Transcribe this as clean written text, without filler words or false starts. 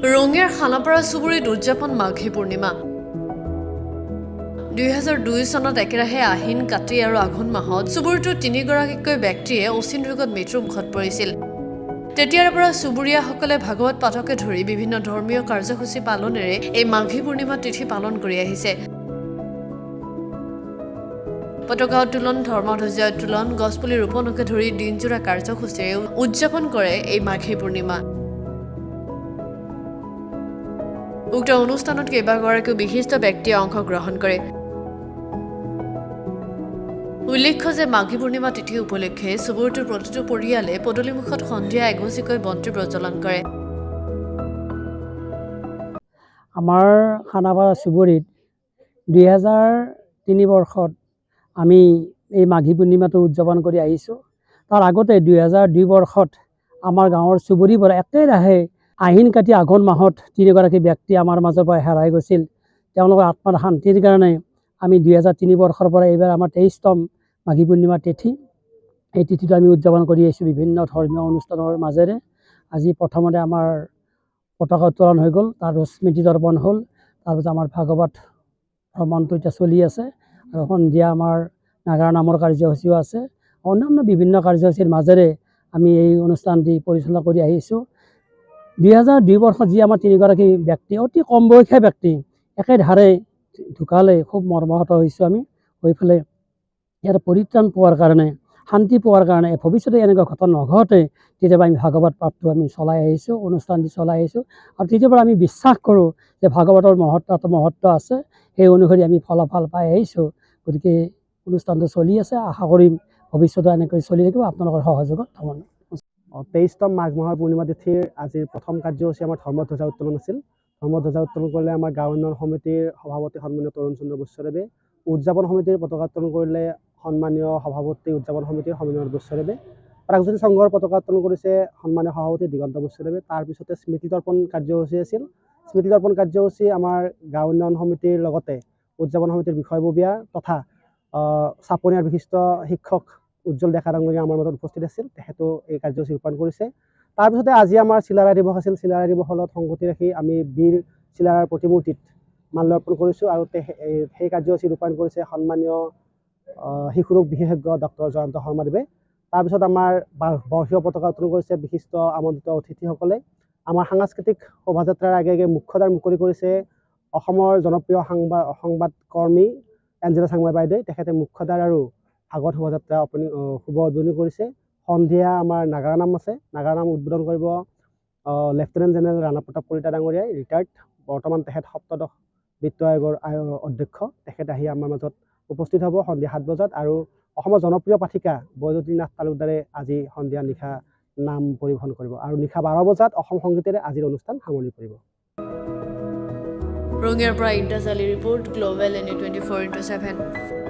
ৰঙিয়াৰ খানাপাৰা চুবুৰীত উদযাপন মাঘী পূৰ্ণিমা 2002 চনত একেৰাহে আহিন কাতি আৰু আঘোণ মাহত চুবুৰীটোৰ তিনিগৰাকীকৈ ব্যক্তিয়ে অচিন ৰোগত মৃত্যুমুখত পৰিছিল। তেতিয়াৰ পৰা চুবুৰীয়াসকলে ভাগৱত পাঠকে ধৰি বিভিন্ন ধৰ্মীয় কাৰ্যসূচী পালনেৰে এই মাঘী পূৰ্ণিমা তিথি পালন কৰি আহিছে। পতাকা উত্তোলন, ধৰ্মধ্বজা উত্তোলন, গছপুলি ৰোপণকে ধৰি দিনজোৰা কাৰ্যসূচীৰে উদযাপন কৰে এই মাঘী পূৰ্ণিমা। উক্ত অনুষ্ঠানত কেইবাগৰাকীও বিশিষ্ট ব্যক্তিয়ে অংশগ্ৰহণ কৰে। উল্লেখ্য যে মাঘী পূৰ্ণিমা তিথি উপলক্ষে চুবুৰীটোৰ প্ৰতিটো পৰিয়ালে পদূলিমুখত সন্ধিয়া এগছিকৈ বন্তি প্ৰজ্বলন কৰে। আমাৰ খানাপাৰা চুবুৰীত 2003 বৰ্ষত আমি এই মাঘী পূৰ্ণিমাটো উদযাপন কৰি আহিছোঁ। তাৰ আগতে 2002 বৰ্ষত আমাৰ গাঁৱৰ চুবুৰীৰ পৰা একেৰাহে আহিন কাতি আঘোণ মাহত তিনিগৰাকী ব্যক্তি আমাৰ মাজৰ পৰা হেৰাই গৈছিল। তেওঁলোকৰ আত্মাৰ শান্তিৰ কাৰণে আমি 2003 বৰ্ষৰ পৰা এইবাৰ আমাৰ 23তম মাঘী পূৰ্ণিমা তিথি, এই তিথিটো আমি উদযাপন কৰি আহিছোঁ বিভিন্ন ধৰ্মীয় অনুষ্ঠানৰ মাজেৰে। আজি প্ৰথমতে আমাৰ পতাকা উত্তোলন হৈ গ'ল, তাৰপিছত স্মৃতি দৰ্পণ হ'ল, তাৰপিছত আমাৰ ভাগৱত ভ্ৰমণটো এতিয়া চলি আছে আৰু সন্ধিয়া আমাৰ নাগাৰা নামৰ কাৰ্যসূচীও আছে। অন্যান্য বিভিন্ন কাৰ্যসূচীৰ মাজেৰে আমি এই অনুষ্ঠানটি পৰিচালনা কৰি আহিছোঁ। 2002 বৰ্ষত যি আমাৰ তিনিগৰাকী ব্যক্তি, অতি কম বয়সীয়া ব্যক্তি একেধাৰে ঢুকালে, খুব মৰ্মাহত হৈছোঁ আমি। হৈ পেলাই ইয়াৰ পৰিত্ৰাণ পোৱাৰ কাৰণে, শান্তি পোৱাৰ কাৰণে, ভৱিষ্যতে এনেকুৱা ঘটনা নঘটে তেতিয়াৰ পৰা আমি ভাগৱত পাঠটো আমি চলাই আহিছোঁ, অনুষ্ঠানটি চলাই আহিছোঁ। আৰু তেতিয়াৰ পৰা আমি বিশ্বাস কৰোঁ যে ভাগৱতৰ মহত্ব আছে, সেই অনুসৰি আমি ফলাফল পাই আহিছোঁ। গতিকে অনুষ্ঠানটো চলি আছে, আশা কৰিম ভৱিষ্যতে এনেকৈ চলি থাকিব আপোনালোকৰ সহযোগত। 23তম মাঘ মাহৰ পূৰ্ণিমা তিথিৰ আজিৰ প্ৰথম কাৰ্যসূচী আমাৰ ধৰ্মধ্বজা উত্তোলন আছিল। ধৰ্মধ্বজা উত্তোলন কৰিলে আমাৰ গাঁও উন্নয়ন সমিতিৰ সভাপতি সন্মানীয় তৰুণ চন্দ্ৰ গোস্বামীদেৱে, উদযাপন সমিতিৰ পতাকা উত্তোলন কৰিলে সন্মানীয় সভাপতি উদযাপন সমিতিৰ সমীৰণ গোস্বামীদেৱে, প্ৰাগজ্যোতি সংঘৰ পতাকা উত্তোলন কৰিছে সন্মানীয় সভাপতি দিগন্ত গোস্বামীদেৱে। তাৰপিছতে স্মৃতি দৰ্পণ কাৰ্যসূচী আছিল। স্মৃতি দৰ্পণ কাৰ্যসূচী আমাৰ গাঁও উন্নয়ন সমিতিৰ লগতে উদযাপন সমিতিৰ বিষয়ববীয়া তথা চাপনীয়াৰ বিশিষ্ট শিক্ষক উজ্জ্বল ডেকা ডাঙৰীয়া আমাৰ মাজত উপস্থিত আছিল, তেখেতেও এই কাৰ্যসূচী ৰূপায়ণ কৰিছে। তাৰপিছতে আজি আমাৰ চিলাৰায় দিৱস আছিল। চিলাৰায় দিৱসৰ লগত সংগতি ৰাখি আমি বীৰ চিলাৰায়ৰ প্ৰতিমূৰ্তিত মাল্যাৰ্পণ কৰিছোঁ আৰু সেই কাৰ্যসূচী ৰূপায়ণ কৰিছে সন্মানীয় শিশু ৰোগ বিশেষজ্ঞ ডক্টৰ জয়ন্ত শৰ্মাদেৱে। তাৰপিছত আমাৰ বৰ্ষীয় পতাকা উত্তোলন কৰিছে বিশিষ্ট আমন্ত্ৰিত অতিথিসকলে। আমাৰ সাংস্কৃতিক শোভাযাত্ৰাৰ আগে আগে মুখ্যদ্বাৰ মুকলি কৰিছে অসমৰ জনপ্ৰিয় সংবাদকৰ্মী এঞ্জেলা চাংমাই বাইদেৱে। তেখেতে মুখ্যদ্বাৰ আৰু ভাগৱত শোভাযাত্ৰা শুভ উদ্বোধনী কৰিছে। সন্ধিয়া আমাৰ নাগাৰা নাম আছে। নাগাৰা নাম উদ্বোধন কৰিব লেফটেনেণ্ট জেনেৰেল ৰাণা প্ৰতাপ কলিতা ডাঙৰীয়াই, ৰিটায়াৰ্ড, বৰ্তমান তেখেত সপ্তদশ বিত্ত আয়োগৰ অধ্যক্ষ। তেখেত আহি আমাৰ মাজত উপস্থিত হ'ব সন্ধিয়া 7 বজাত। আৰু অসমৰ জনপ্ৰিয় পাঠিকা বৈজয়ন্তী নাথ তালুকদাৰে আজি সন্ধিয়া নিশা নাম পৰিৱেশন কৰিব আৰু নিশা 12 বজাত অসম সংগীতেৰে আজিৰ অনুষ্ঠান সামৰণি পৰিব। ৰঙিয়াৰ পৰা ইন্টাজ আলী ৰিপৰ্ট, গ্ল'বেল NE 24/7।